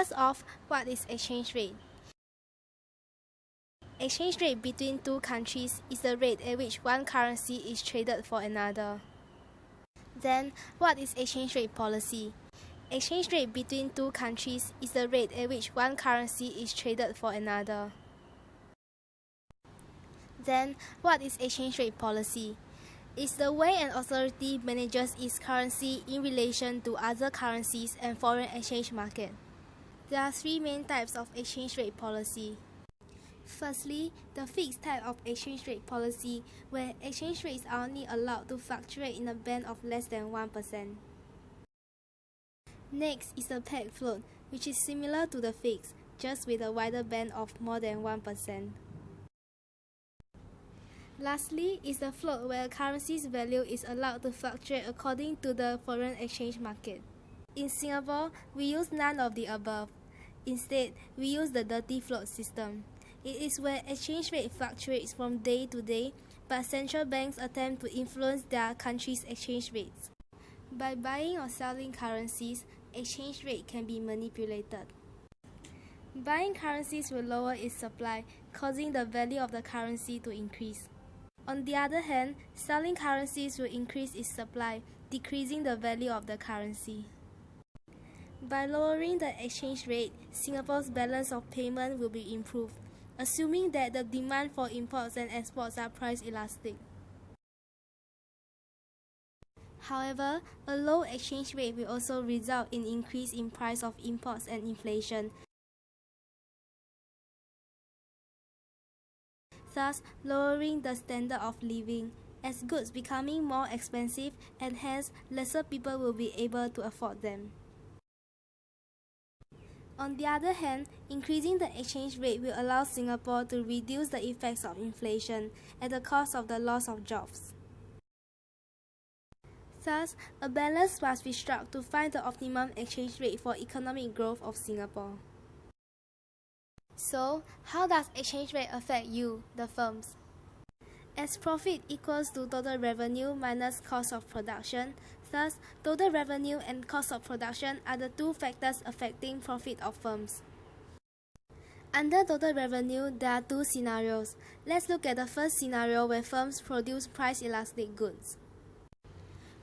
First off, what is exchange rate? Exchange rate between two countries is the rate at which one currency is traded for another. Then, what is exchange rate policy? Exchange rate between two countries is the rate at which one currency is traded for another. Then, what is exchange rate policy? It's the way an authority manages its currency in relation to other currencies and foreign exchange market. There are three main types of exchange rate policy. Firstly, the fixed type of exchange rate policy, where exchange rates are only allowed to fluctuate in a band of less than 1%. Next is the peg float, which is similar to the fixed, just with a wider band of more than 1%. Lastly is the float, where a currency's value is allowed to fluctuate according to the foreign exchange market. In Singapore, we use none of the above. Instead, we use the dirty float system. It is where exchange rate fluctuates from day to day, but central banks attempt to influence their country's exchange rates. By buying or selling currencies, exchange rate can be manipulated. Buying currencies will lower its supply, causing the value of the currency to increase. On the other hand, selling currencies will increase its supply, decreasing the value of the currency. By lowering the exchange rate, Singapore's balance of payment will be improved, assuming that the demand for imports and exports are price elastic. However, a low exchange rate will also result in increase in price of imports and inflation, thus lowering the standard of living, as goods becoming more expensive and hence lesser people will be able to afford them. On the other hand, increasing the exchange rate will allow Singapore to reduce the effects of inflation at the cost of the loss of jobs. Thus, a balance must be struck to find the optimum exchange rate for economic growth of Singapore. So, how does exchange rate affect you, the firms? As profit equals to total revenue minus cost of production, thus total revenue and cost of production are the two factors affecting profit of firms. Under total revenue, there are two scenarios. Let's look at the first scenario, where firms produce price elastic goods.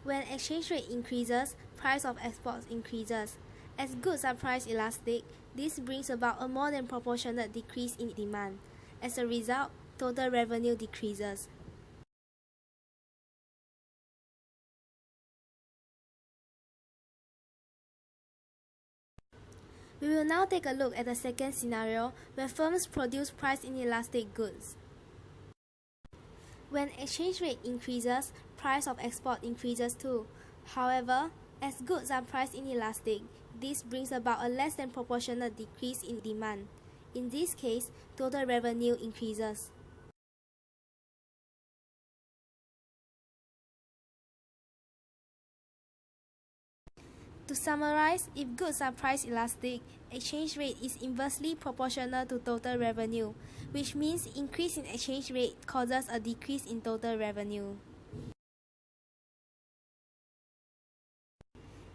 When exchange rate increases, price of exports increases. As goods are price elastic, this brings about a more than proportionate decrease in demand. As a result, total revenue decreases. We will now take a look at the second scenario, where firms produce price inelastic goods. When exchange rate increases, price of export increases too. However, as goods are price inelastic, this brings about a less than proportionate decrease in demand. In this case, total revenue increases. To summarize, if goods are price elastic, exchange rate is inversely proportional to total revenue, which means increase in exchange rate causes a decrease in total revenue.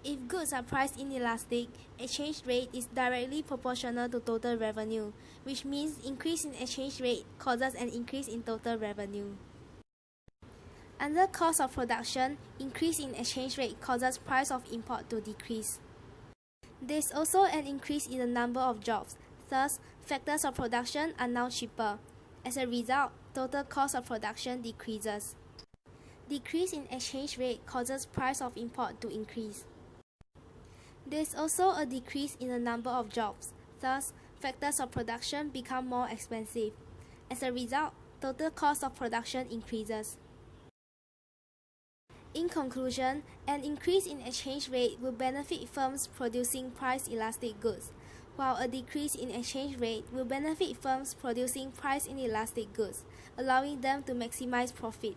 If goods are price inelastic, exchange rate is directly proportional to total revenue, which means increase in exchange rate causes an increase in total revenue. Under cost of production, increase in exchange rate causes price of import to decrease. There is also an increase in the number of jobs, thus factors of production are now cheaper. As a result, total cost of production decreases. Decrease in exchange rate causes price of import to increase. There is also a decrease in the number of jobs, thus factors of production become more expensive. As a result, total cost of production increases. In conclusion, an increase in exchange rate will benefit firms producing price elastic goods, while a decrease in exchange rate will benefit firms producing price inelastic goods, allowing them to maximize profit.